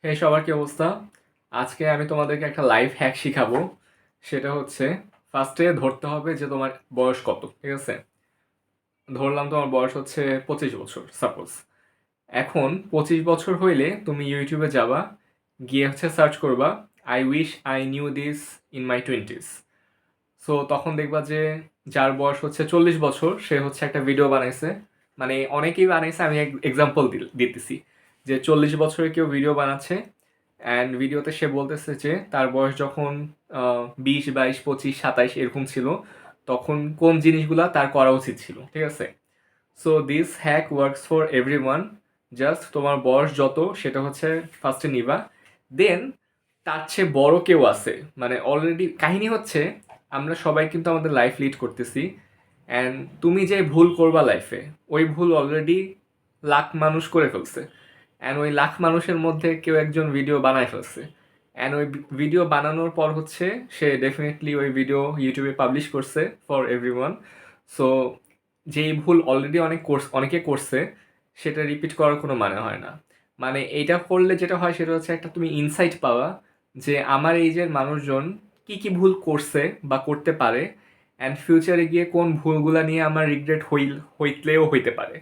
হে সবার কি অবস্থা? আজকে আমি তোমাদেরকে একটা লাইফ হ্যাক শিখাবো। সেটা হচ্ছে ফার্স্টে ধরতে হবে যে তোমার বয়স কত, ঠিক আছে? ধরলাম তোমার বয়স হচ্ছে 25 বছর সাপোজ। এখন 25 বছর হইলে তুমি ইউটিউবে যাবা, গিয়ে হচ্ছে সার্চ করবা I wish I new this in my twenties. So তখন দেখবা যে যার বয়স হচ্ছে 40 বছর সে হচ্ছে একটা ভিডিও বানাইছে। মানে অনেকেই বানাইছে, আমি এক্সাম্পল দিতেছি যে 40 বছরে কেউ ভিডিও বানাচ্ছে অ্যান্ড ভিডিওতে সে বলতেছে যে তার বয়স যখন 20, 22, 25, 27 এরকম ছিল, তখন কোন জিনিসগুলা তার করা উচিত ছিল, ঠিক আছে? So this hack works for every one. Just তোমার বয়স যত সেটা হচ্ছে ফার্স্টে নিবা, দেন তার চেয়ে বড় কেউ আছে, মানে অলরেডি কাহিনী হচ্ছে আমরা সবাই কিন্তু আমাদের লাইফ লিড করতেছি, অ্যান্ড তুমি যে ভুল করবা লাইফে ওই ভুল অলরেডি লাখ মানুষ করে ফেলছে, অ্যান্ড ওই লাখ মানুষের মধ্যে কেউ একজন ভিডিও বানায় ফেলছে, অ্যান্ড ওই ভিডিও বানানোর পর হচ্ছে সে ডেফিনেটলি ওই ভিডিও ইউটিউবে পাবলিশ করছে ফর এভরিওয়ান। সো যেই ভুল অলরেডি অনেকে করছে সেটা রিপিট করার কোনো মানে হয় না। মানে এইটা করলে যেটা হয় সেটা হচ্ছে একটা তুমি ইনসাইট পাওয়া যে আমার এইজের মানুষজন কি কি ভুল করছে বা করতে পারে, অ্যান্ড ফিউচারে গিয়ে কোন ভুলগুলা নিয়ে আমার রিগ্রেট হইতলেও হইতে পারে।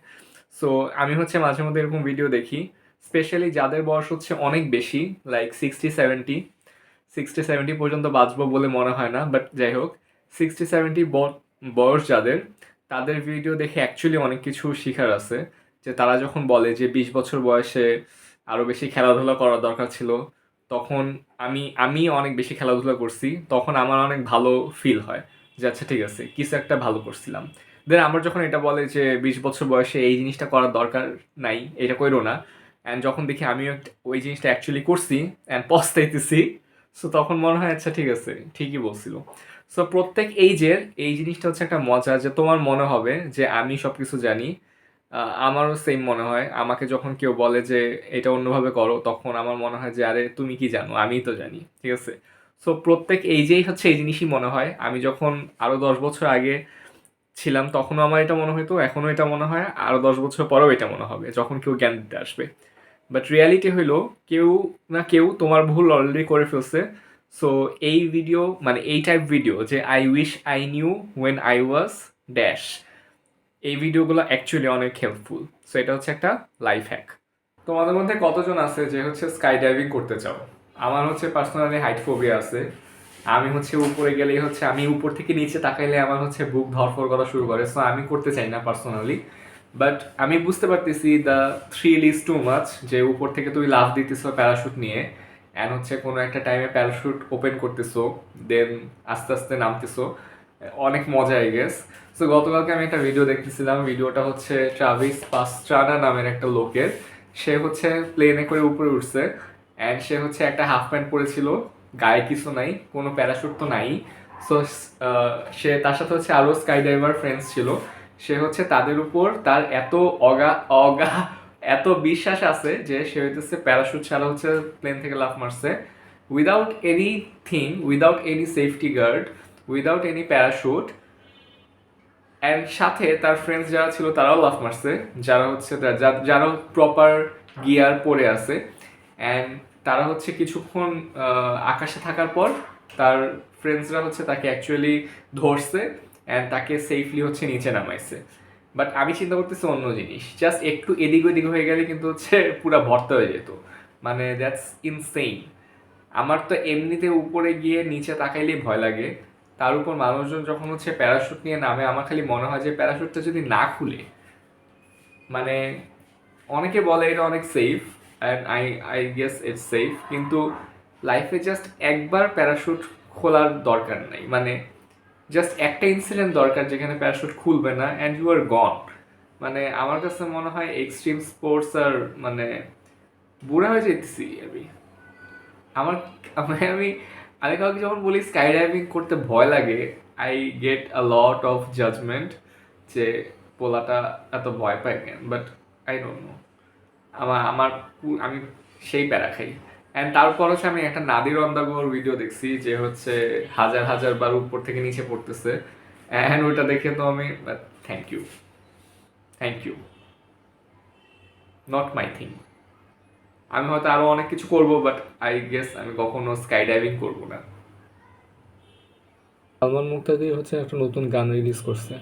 সো আমি হচ্ছে মাঝে মধ্যে এরকম ভিডিও দেখি, স্পেশালি যাদের বয়স হচ্ছে অনেক বেশি, লাইক 60-70 পর্যন্ত বাঁচবো বলে মনে হয় না, বাট যাই হোক, 60-70 বয়স যাদের, তাদের ভিডিও দেখে অ্যাকচুয়ালি অনেক কিছু শেখার আছে। যে তারা যখন বলে যে 20 বছর বয়সে আরও বেশি খেলাধুলা করা দরকার ছিল, তখন আমি অনেক বেশি খেলাধুলা করছি, তখন আমার অনেক ভালো ফিল হয় যে আচ্ছা ঠিক আছে কিছু একটা ভালো করছিলাম। দেন আমার যখন এটা বলে যে 20 বছর বয়সে এই জিনিসটা করার দরকার নাই, এটা কইরো না, অ্যান্ড যখন দেখি আমিও ওই জিনিসটা অ্যাকচুয়ালি করছি অ্যান্ড পস্তাইতেছি, সো তখন মনে হয় আচ্ছা ঠিক আছে ঠিকই বলছিল। সো প্রত্যেক এইজের এই জিনিসটা হচ্ছে একটা মজা যে তোমার মনে হবে যে আমি সব কিছু জানি। আমারও সেম মনে হয়, আমাকে যখন কেউ বলে যে এটা অন্যভাবে করো তখন আমার মনে হয় যে আরে তুমি কি জানো, আমিই তো জানি, ঠিক আছে? সো প্রত্যেক এইজেই হচ্ছে এই জিনিসই মনে হয়। আমি যখন আরও 10 বছর আগে ছিলাম তখনও আমার এটা মনে হতো, এখনও এটা মনে হয়, আরও 10 বছর পরেও এটা মনে হবে যখন কেউ জ্ঞান দিতে আসবে। বাট রিয়ালিটি হইলো কেউ না কেউ তোমার ভুল অলরেডি করে ফেলছে। সো এই ভিডিও মানে এই টাইপ ভিডিও যে I wish I knew when I was dash, এই ভিডিওগুলো অ্যাকচুয়ালি অনেক হেল্পফুল। সো এটা হচ্ছে একটা লাইফ হ্যাক। তোমাদের মধ্যে কতজন আছে যে হচ্ছে স্কাই ডাইভিং করতে চাও? আমার হচ্ছে পার্সোনালি হাইট ফোবিয়া আছে। আমি হচ্ছে উপরে গেলেই হচ্ছে আমি উপর থেকে নিচে তাকাইলে আমার হচ্ছে বুক ধরফর করা শুরু করে, সো আমি করতে চাই না পার্সোনালি। বাট আমি বুঝতে পারতেছি the thrill is too much, যে উপর থেকে তুমি লাফ দিতেছো প্যারাশুট নিয়ে, অ্যান্ড হচ্ছে কোনো একটা টাইমে প্যারাশুট ওপেন করতেছো, দেন আস্তে আস্তে নামতেছো, অনেক মজা আই গেস। সো গতকালকে আমি একটা ভিডিও দেখতেছিলাম, ভিডিওটা হচ্ছে ট্রাভিস পাস্ট্রানা নামের একটা লোকের। সে হচ্ছে প্লেনে করে উপরে উঠছে, অ্যান্ড সে হচ্ছে একটা হাফ প্যান্ট পরেছিল, গায়ে কিছু নাই, কোনো প্যারাশুট তো নাই। সো সে তার সাথে হচ্ছে আরও স্কাই ডাইভার ফ্রেন্ডস ছিল। সে হচ্ছে তাদের উপর তার এত অগা অগা এত বিশ্বাস আছে যে সে হইতেছে প্যারাশুট ছাড়া হচ্ছে প্লেন থেকে লাফ মারছে, without anything, without any safety guard, without any parachute. And সাথে তার ফ্রেন্ডস যারা ছিল তারাও লাফ মারছে, যারা হচ্ছে যারা প্রপার গিয়ার পরে আছে। অ্যান্ড তারা হচ্ছে কিছুক্ষণ আকাশে থাকার পর তার ফ্রেন্ডসরা হচ্ছে তাকে অ্যাকচুয়ালি ধরছে অ্যান্ড তাকে সেফলি হচ্ছে নিচে নামাইছে। বাট আমি চিন্তা করতেছি অন্য জিনিস, জাস্ট একটু এদিক ওদিক হয়ে গেলে কিন্তু হচ্ছে পুরা ভর্তা হয়ে যেত। মানে দ্যাটস ইনসেইন। আমার তো এমনিতে উপরে গিয়ে নিচে তাকাইলেই ভয় লাগে, তার উপর মানুষজন যখন হচ্ছে প্যারাশুট নিয়ে নামে আমার খালি মনে হয় যে প্যারাশুটটা যদি না খুলে, মানে অনেকে বলে এটা অনেক safe, and I I guess it's safe, কিন্তু লাইফে জাস্ট একবার প্যারাশুট খোলার দরকার নাই, মানে জাস্ট একটা ইনসিডেন্ট দরকার যেখানে প্যারাশুট খুলবে না অ্যান্ড ইউ আর গন। মানে আমার কাছে মনে হয় এক্সট্রিম স্পোর্টস আর মানে বুড়া হয়ে যেতেছি আমি। আমার মানে আমি কাউকে যখন বলি স্কাই ডাইভিং করতে ভয় লাগে, I get a lot of judgement যে পোলাটা এত ভয় পায় কেন, বাট আই ডোন্ট নো। আমার আমি সেই প্যারা খাই। অ্যান্ড তারপর হচ্ছে আমি একটা নাদির অন্দাগোর ভিডিও দেখছি যে হচ্ছে হাজার হাজার বার উপর থেকে নিচে পড়তেছে, অ্যান্ড ওইটা দেখে তো আমি thank you, thank you, not my thing. আমি হয়তো আরও অনেক কিছু করবো, বাট আই গেস আমি কখনো স্কাই ডাইভিং করবো না। সালমান মুক্তাদি হচ্ছে একটা নতুন গান রিলিজ করছে।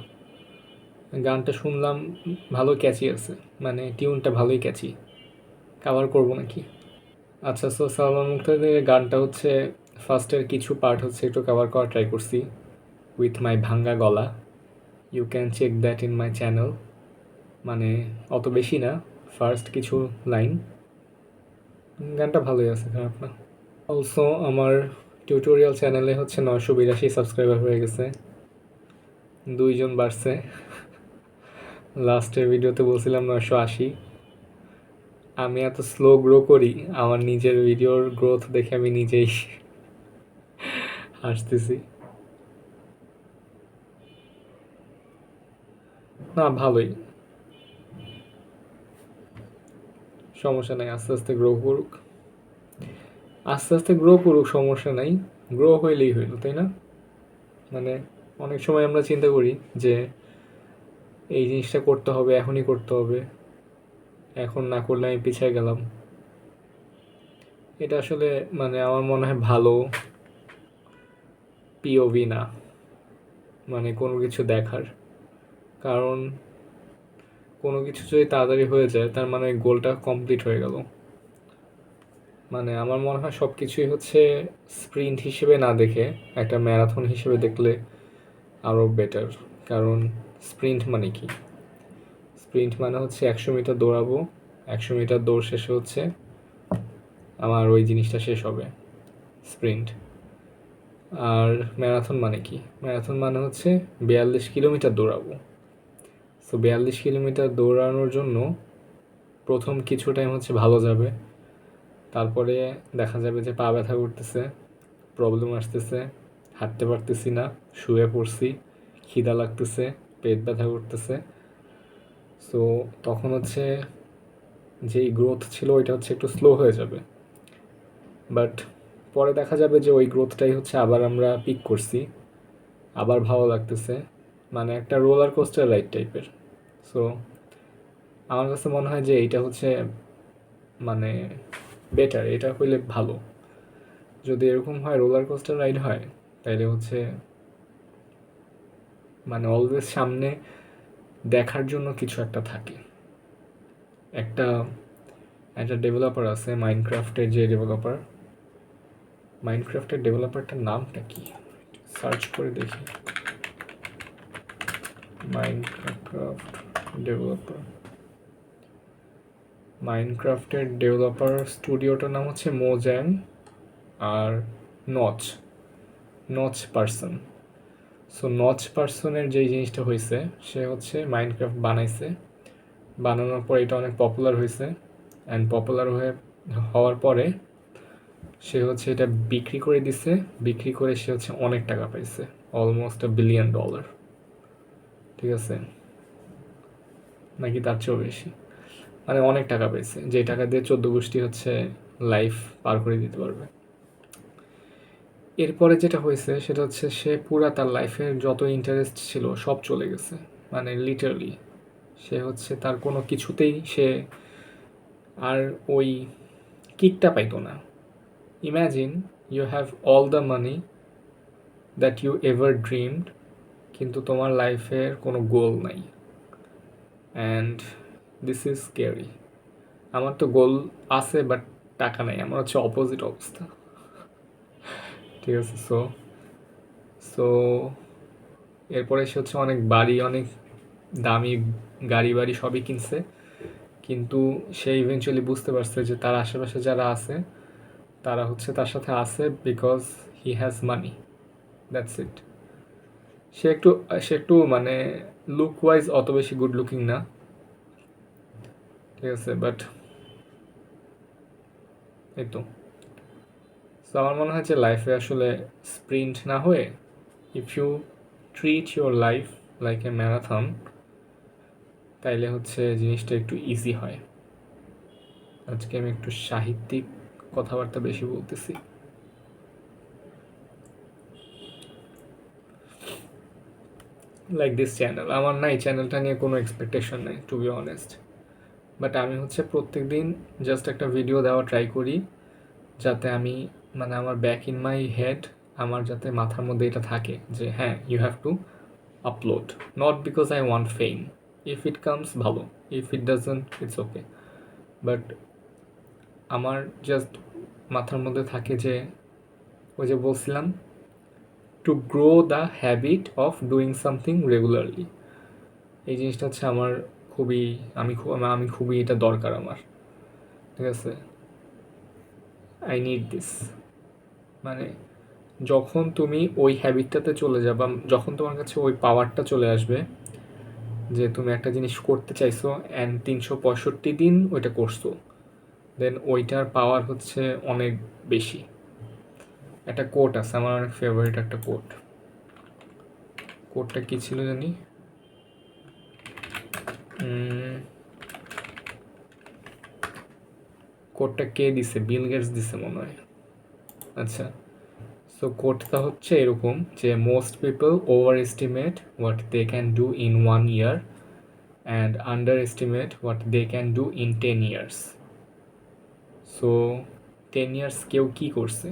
গানটা শুনলাম, ভালো ক্যাচি আছে, মানে টিউনটা ভালোই ক্যাচি। কাভার করবো নাকি? আচ্ছা, সো সালমান মুক্তাদির গানটা হচ্ছে ফার্স্টের কিছু পার্ট হচ্ছে একটু কাভার করা ট্রাই করছি উইথ মাই ভাঙ্গা গলা। You can check that in my channel. মানে অত বেশি না, ফার্স্ট কিছু লাইন। গানটা ভালোই আছে, খারাপ না। অলসো আমার টিউটোরিয়াল চ্যানেলে হচ্ছে 982 সাবস্ক্রাইবার হয়ে গেছে, 2 জন বাড়ছে। লাস্টের ভিডিওতে বলছিলাম 980। আমি এত স্লো গ্রো করি, আমার নিজের ভিডিওর গ্রোথ দেখে আমি নিজেই হাসতেছি। না, ভালোই, সমস্যা নাই, আস্তে আস্তে গ্রো করুক। আস্তে আস্তে গ্রো করুক, সমস্যা নাই। গ্রো হইলেই হইল, তাই না? মানে অনেক সময় আমরা চিন্তা করি যে এই জিনিসটা করতে হবে, এখনই করতে হবে, এখন না করলে আমি পিছিয়ে গেলাম। এটা আসলে মানে আমার মনে হয় ভালো পিওভি না, মানে কোনো কিছু দেখার। কারণ কোনো কিছু যদি তাড়াতাড়ি হয়ে যায়, তার মানে ওই গোলটা কমপ্লিট হয়ে গেল। মানে আমার মনে হয় সব কিছুই হচ্ছে স্প্রিন্ট হিসেবে না দেখে একটা ম্যারাথন হিসেবে দেখলে আরও বেটার। কারণ স্প্রিন্ট মানে কি? স্প্রিন্ট মানে হচ্ছে 100 মিটার দৌড়াবো, 100 মিটার দৌড় শেষে হচ্ছে আমার ওই জিনিসটা শেষ হবে, স্প্রিন্ট। আর ম্যারাথন মানে কি? ম্যারাথন মানে হচ্ছে 42 কিলোমিটার দৌড়াবো। সো 42 কিলোমিটার দৌড়ানোর জন্য প্রথম কিছু টাইম হচ্ছে ভালো যাবে, তারপরে দেখা যাবে যে পা ব্যথা করতেছে, প্রবলেম আসতেছে, হাঁটতে পারতেছি না, শুয়ে পড়ছি, খিদা লাগতেছে, পেট ব্যথা করতেছে। সো তখন হচ্ছে যেই গ্রোথ ছিল ওইটা হচ্ছে একটু স্লো হয়ে যাবে, বাট পরে দেখা যাবে যে ওই গ্রোথটাই হচ্ছে আবার আমরা পিক করছি, আবার ভালো লাগতেছে। মানে একটা রোলার কোস্টার রাইড টাইপের। সো আমার কাছে মনে হয় যে এইটা হচ্ছে মানে বেটার, এটা হইলে ভালো। যদি এরকম হয়, রোলার কোস্টার রাইড হয়, তাইলে হচ্ছে মানে অলওয়েজ সামনে দেখার জন্য কিছু একটা থাকে। একটা একটা ডেভেলপার আছে মাইনক্রাফটের, যে ডেভেলপার, মাইনক্রাফটের ডেভেলপারটার নামটা কি, সার্চ করে দেখি। মাইনক্রাফট ডেভেলপার, মাইনক্রাফটের ডেভেলপার স্টুডিওটার নাম হচ্ছে মোজ্যাং আর Notch, Notch Persson. So Notch পার্সনের যেই জিনিসটা হয়েছে, সে হচ্ছে মাইনক্রাফট বানাইছে, বানানোর পর এটা অনেক পপুলার হয়েছে, অ্যান্ড পপুলার হওয়ার পরে সে হচ্ছে এটা বিক্রি করে দিছে, বিক্রি করে সে হচ্ছে অনেক টাকা পাইছে, অলমোস্ট $1 বিলিয়ন। ঠিক আছে, নাকি তার চেয়েও বেশি, মানে অনেক টাকা পাইছে, যে টাকা দিয়ে 14 গোষ্ঠী হচ্ছে লাইফ পার করে দিতে পারবে। এরপরে যেটা হয়েছে সেটা হচ্ছে সে পুরা তার লাইফের যত ইন্টারেস্ট ছিল সব চলে গেছে, মানে লিটারালি সে হচ্ছে তার কোনো কিছুতেই সে আর ওই কিকটা পাইতো না। Imagine you have all the money that you ever dreamed, কিন্তু তোমার লাইফের কোনো গোল নাই, অ্যান্ড দিস ইজ স্কেরি। আমার তো গোল আছে বাট টাকা নাই, আমার হচ্ছে অপোজিট অবস্থা। ঠিক আছে, সো সো এরপরে সে হচ্ছে অনেক বাড়ি, অনেক দামি গাড়ি বাড়ি সবই কিনছে, কিন্তু সে ইভেনচুয়ালি বুঝতে পারছে যে তার আশেপাশে যারা আছে তারা হচ্ছে তার সাথে আছে because he has money, that's it. সে একটু মানে লুক ওয়াইজ অত বেশি গুড লুকিং না, ঠিক আছে, বাট এই তো। সো আমার মনে হয় যে লাইফে আসলে স্প্রিন্ট না হয়ে, if you treat your life like a marathon, তাইলে হচ্ছে জিনিসটা একটু ইজি হয়। আজকে আমি একটু সাহিত্যিক কথাবার্তা বেশি বলতেছি। লাইক দিস চ্যানেল, আমার না এই চ্যানেলটা নিয়ে কোনো এক্সপেকটেশন নেই, টু বি অনেস্ট। বাট আমি হচ্ছে প্রত্যেকদিন জাস্ট একটা ভিডিও দেওয়া ট্রাই করি, যাতে আমি মানে আমার ব্যাক ইন মাই হেড আমার যাতে মাথার মধ্যে এটা থাকে যে হ্যাঁ you have to upload, not because I want fame. If it comes ভালো, if it doesn't it's okay, but আমার জাস্ট মাথার মধ্যে থাকে যে ওই যে বলছিলাম to grow the habit of doing something regularly. এই জিনিসটা হচ্ছে আমার খুবই আমি খুবই এটা দরকার আমার, ঠিক আছে। আই নিড দিস, মানে যখন তুমি ওই হ্যাবিটটাতে চলে যাবা, যখন তোমার কাছে ওই পাওয়ারটা চলে আসবে যে তুমি একটা জিনিস করতে চাইছো অ্যান্ড 365 দিন ওইটা করছো, দেন ওইটার পাওয়ার হচ্ছে অনেক বেশি। একটা কোট আছে আমার অনেক ফেভারিট একটা কোট, কোটটা কী ছিল জানি, কোটটা কে দিছে, বিল গেটস দিছে মনে হয়। আচ্ছা, সো কোটটা হচ্ছে এরকম যে most people overestimate what they can do in 1 year and underestimate what they can do in 10 years। So 10 years কেউ কী করছে,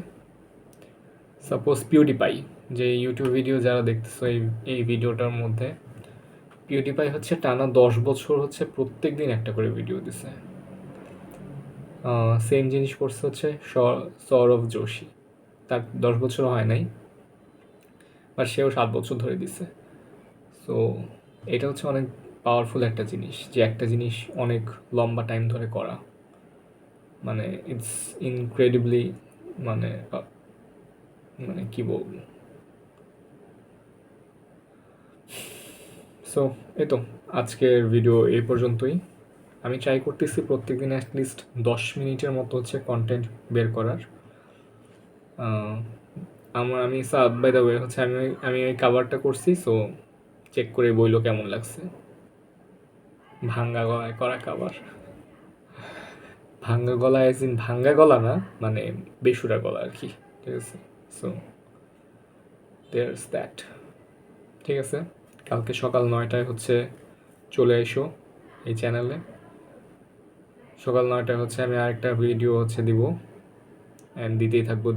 সাপোজ পিউডিপাই, যে ইউটিউব ভিডিও যারা দেখতেছো এই ভিডিওটার মধ্যে, পিউডিপাই হচ্ছে টানা 10 বছর হচ্ছে প্রত্যেক দিন একটা করে ভিডিও দিছে। সেম জিনিস করছে হচ্ছে সৌরভ যোশী, তার 10 বছর হয় নাই, বাট সেও 7 বছর ধরে দিছে। সো এটা হচ্ছে অনেক পাওয়ারফুল একটা জিনিস, যে একটা জিনিস অনেক লম্বা টাইম ধরে করা, মানে ইটস ইনক্রেডিবলি, মানে মানে কী বলবো। সো এই তো আজকের ভিডিও এই পর্যন্তই। আমি ট্রাই করতেছি প্রত্যেকদিন অ্যাটলিস্ট 10 মিনিটের মতো হচ্ছে কন্টেন্ট বের করার। আমি বাই দ্য ওয়ে হচ্ছে আমি ওই কাভারটা করছি, সো চেক করে বইলো কেমন লাগছে। ভাঙ্গা গলায় করা কাভার, ভাঙ্গা গলা এজ ইন ভাঙ্গা গলা না, মানে বেসুরা গলা আর কি, ঠিক আছে। সো দেয়ার্স দ্যাট, ঠিক আছে। কালকে সকাল 9টায় হচ্ছে চলে এসো এই চ্যানেলে, সকাল 9টায় হচ্ছে আমি আরেকটা ভিডিও হচ্ছে দিব, অ্যান্ড দিতেই থাকবো।